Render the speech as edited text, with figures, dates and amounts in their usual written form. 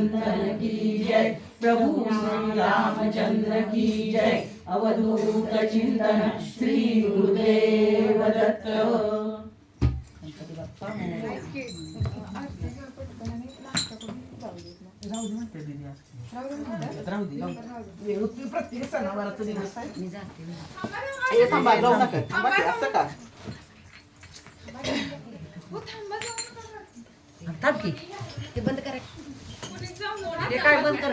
नंदन की जय, प्रभु श्री रामचंद्र की जय। अवधूत चिंतन श्री गुरुदेव दत्त। प्रत्येक सणावाराचा दिवस आहे. थांबा जाऊ नका, थांबा की, असं का थांब की ते बंद करा. ते काय बंद कर.